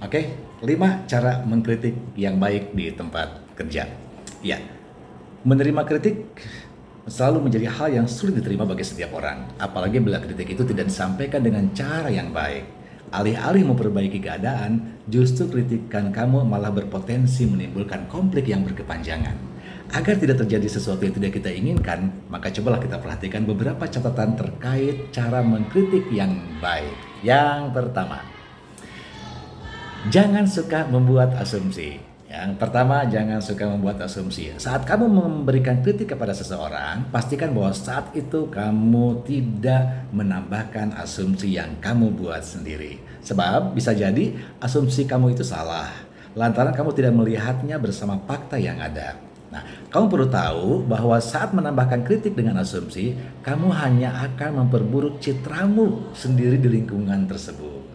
Oke, 5 cara mengkritik yang baik di tempat kerja. Ya, menerima kritik selalu menjadi hal yang sulit diterima bagi setiap orang, apalagi bila kritik itu tidak disampaikan dengan cara yang baik. Alih-alih memperbaiki keadaan, justru kritikan kamu malah berpotensi menimbulkan konflik yang berkepanjangan. Agar tidak terjadi sesuatu yang tidak kita inginkan, maka cobalah kita perhatikan beberapa catatan terkait cara mengkritik yang baik. Yang pertama, jangan suka membuat asumsi. Yang pertama, jangan suka membuat asumsi. Saat kamu memberikan kritik kepada seseorang, pastikan bahwa saat itu kamu tidak menambahkan asumsi yang kamu buat sendiri. Sebab bisa jadi asumsi kamu itu salah, lantaran kamu tidak melihatnya bersama fakta yang ada. Nah, kamu perlu tahu bahwa saat menambahkan kritik dengan asumsi, kamu hanya akan memperburuk citramu sendiri di lingkungan tersebut.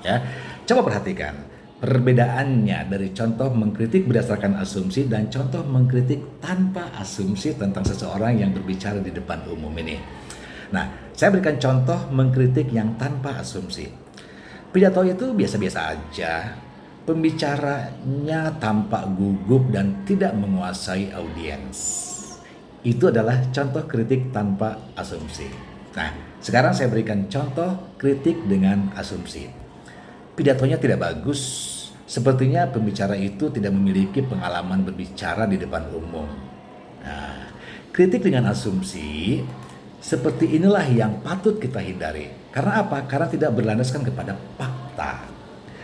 Ya, coba perhatikan perbedaannya dari contoh mengkritik berdasarkan asumsi dan contoh mengkritik tanpa asumsi tentang seseorang yang berbicara di depan umum ini. Nah, saya berikan contoh mengkritik yang tanpa asumsi. Pidato itu biasa-biasa aja, pembicaranya tampak gugup dan tidak menguasai audiens. Itu adalah contoh kritik tanpa asumsi. Nah, sekarang saya berikan contoh kritik dengan asumsi. Pidatonya tidak bagus, sepertinya pembicara itu tidak memiliki pengalaman berbicara di depan umum. Nah, kritik dengan asumsi seperti inilah yang patut kita hindari. Karena apa? Karena tidak berlandaskan kepada fakta.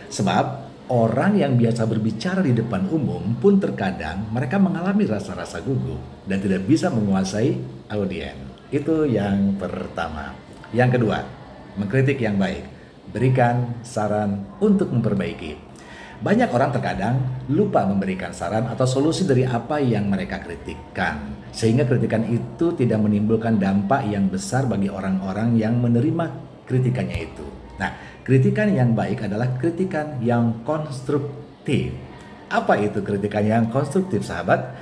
Sebab orang yang biasa berbicara di depan umum pun terkadang mereka mengalami rasa-rasa gugup dan tidak bisa menguasai audiens. Itu yang pertama. Yang kedua, mengkritik yang baik. Berikan saran untuk memperbaiki. Banyak orang terkadang lupa memberikan saran atau solusi dari apa yang mereka kritikkan, sehingga kritikan itu tidak menimbulkan dampak yang besar bagi orang-orang yang menerima kritikannya itu. Nah, kritikan yang baik adalah kritikan yang konstruktif. Apa itu kritikan yang konstruktif, sahabat?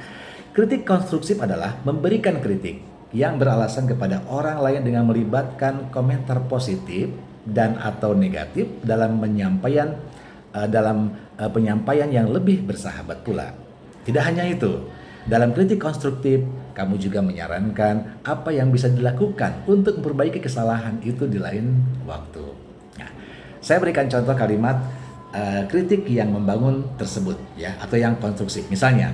Kritik konstruktif adalah memberikan kritik yang beralasan kepada orang lain dengan melibatkan komentar positif dan atau negatif dalam penyampaian yang lebih bersahabat pula. Tidak hanya itu, dalam kritik konstruktif kamu juga menyarankan apa yang bisa dilakukan untuk memperbaiki kesalahan itu di lain waktu. Nah, saya berikan contoh kalimat kritik yang membangun tersebut ya, atau yang konstruksi. Misalnya,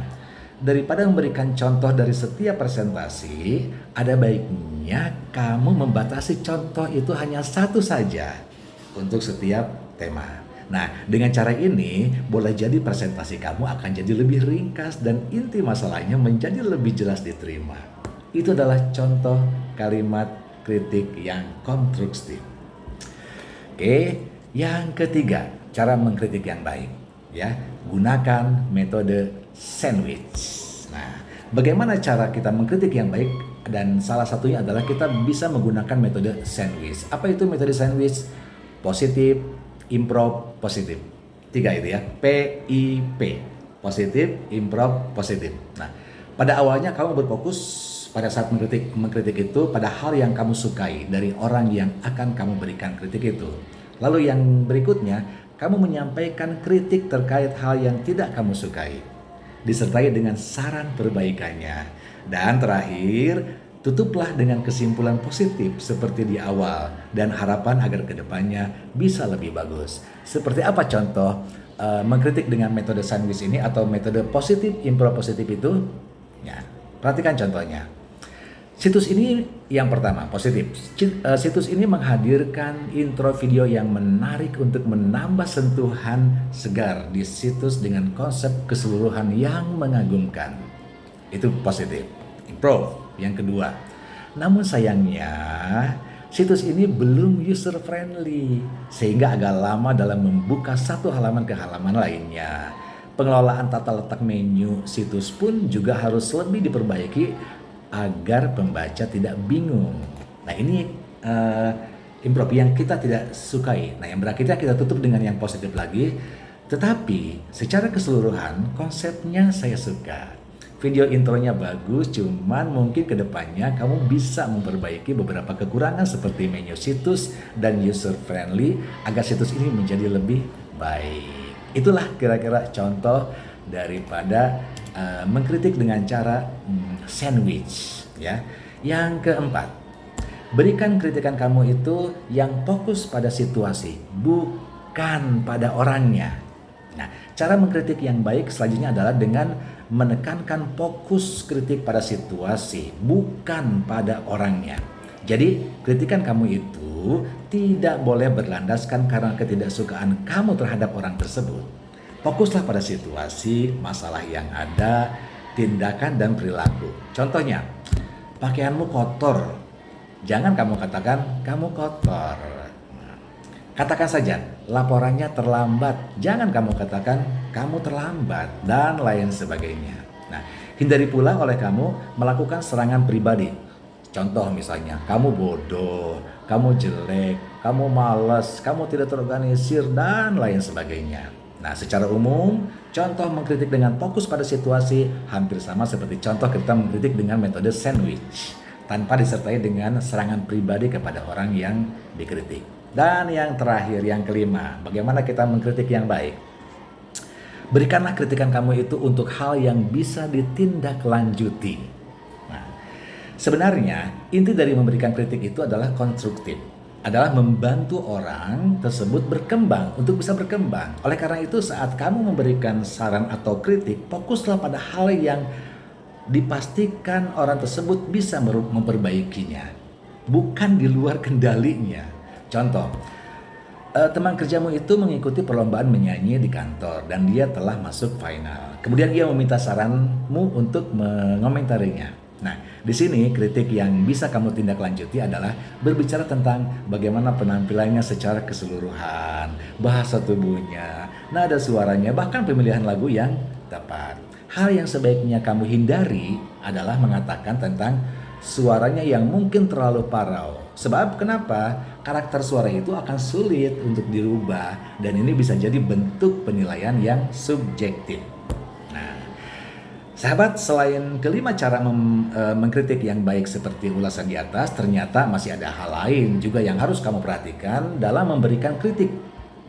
daripada memberikan contoh dari setiap presentasi, ada baiknya kamu membatasi contoh itu hanya satu saja untuk setiap tema. Nah, dengan cara ini boleh jadi presentasi kamu akan jadi lebih ringkas dan inti masalahnya menjadi lebih jelas diterima. Itu adalah contoh kalimat kritik yang konstruktif. Oke, yang ketiga, cara mengkritik yang baik. Ya, gunakan metode sandwich. Nah, bagaimana cara kita mengkritik yang baik? Dan salah satunya adalah kita bisa menggunakan metode sandwich. Apa itu metode sandwich? Positif, improv, positif. 3 itu ya, PIP. Positif, improv, positif. Nah, pada awalnya kamu berfokus pada saat mengkritik itu pada hal yang kamu sukai dari orang yang akan kamu berikan kritik itu. Lalu yang berikutnya, kamu menyampaikan kritik terkait hal yang tidak kamu sukai, disertai dengan saran perbaikannya. Dan terakhir, tutuplah dengan kesimpulan positif seperti di awal dan harapan agar kedepannya bisa lebih bagus. Seperti apa contoh mengkritik dengan metode sandwich ini atau metode positif, improv positif itu? Ya, perhatikan contohnya. Situs ini yang pertama, positif. Situs ini menghadirkan intro video yang menarik untuk menambah sentuhan segar di situs dengan konsep keseluruhan yang mengagumkan. Itu positif. Improv yang kedua. Namun sayangnya, situs ini belum user friendly sehingga agak lama dalam membuka satu halaman ke halaman lainnya. Pengelolaan tata letak menu situs pun juga harus lebih diperbaiki agar pembaca tidak bingung. Nah, ini improv yang kita tidak sukai. Nah, yang berakhirnya kita tutup dengan yang positif lagi. Tetapi secara keseluruhan konsepnya saya suka. Video intronya bagus, cuman mungkin kedepannya kamu bisa memperbaiki beberapa kekurangan seperti menu situs dan user friendly agar situs ini menjadi lebih baik. Itulah kira-kira contoh daripada mengkritik dengan cara sandwich ya. Yang keempat, berikan kritikan kamu itu yang fokus pada situasi, bukan pada orangnya. Nah, cara mengkritik yang baik selanjutnya adalah dengan menekankan fokus kritik pada situasi, bukan pada orangnya. Jadi, kritikan kamu itu tidak boleh berlandaskan karena ketidaksukaan kamu terhadap orang tersebut. Fokuslah pada situasi, masalah yang ada, tindakan dan perilaku. Contohnya, pakaianmu kotor. Jangan kamu katakan kamu kotor. Katakan saja, laporannya terlambat. Jangan kamu katakan kamu terlambat dan lain sebagainya. Nah, hindari pula oleh kamu melakukan serangan pribadi. Contoh misalnya, kamu bodoh, kamu jelek, kamu malas, kamu tidak terorganisir dan lain sebagainya. Nah, secara umum, contoh mengkritik dengan fokus pada situasi hampir sama seperti contoh kita mengkritik dengan metode sandwich, tanpa disertai dengan serangan pribadi kepada orang yang dikritik. Dan yang terakhir, yang kelima, bagaimana kita mengkritik yang baik? Berikanlah kritikan kamu itu untuk hal yang bisa ditindaklanjuti. Nah, sebenarnya inti dari memberikan kritik itu adalah konstruktif, adalah membantu orang tersebut berkembang, untuk bisa berkembang. Oleh karena itu, saat kamu memberikan saran atau kritik, fokuslah pada hal yang dipastikan orang tersebut bisa memperbaikinya, bukan di luar kendalinya. Contoh, teman kerjamu itu mengikuti perlombaan menyanyi di kantor dan dia telah masuk final. Kemudian ia meminta saranmu untuk mengomentarinya. Nah, di sini kritik yang bisa kamu tindak lanjuti adalah berbicara tentang bagaimana penampilannya secara keseluruhan, bahasa tubuhnya, nada suaranya, bahkan pemilihan lagu yang tepat. Hal yang sebaiknya kamu hindari adalah mengatakan tentang suaranya yang mungkin terlalu parau. Sebab kenapa? Karakter suara itu akan sulit untuk dirubah dan ini bisa jadi bentuk penilaian yang subjektif. Nah, sahabat, selain kelima cara mengkritik yang baik seperti ulasan di atas, ternyata masih ada hal lain juga yang harus kamu perhatikan dalam memberikan kritik.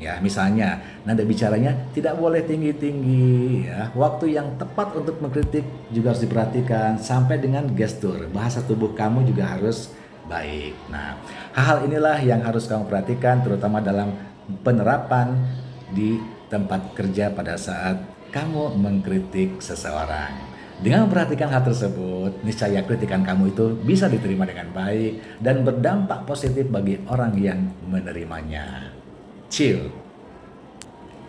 Ya, misalnya nada bicaranya tidak boleh tinggi-tinggi ya. Waktu yang tepat untuk mengkritik juga harus diperhatikan, sampai dengan gestur, bahasa tubuh kamu juga harus baik. Nah, hal-hal inilah yang harus kamu perhatikan terutama dalam penerapan di tempat kerja pada saat kamu mengkritik seseorang. Dengan memperhatikan hal tersebut, niscaya kritikan kamu itu bisa diterima dengan baik dan berdampak positif bagi orang yang menerimanya. Chill.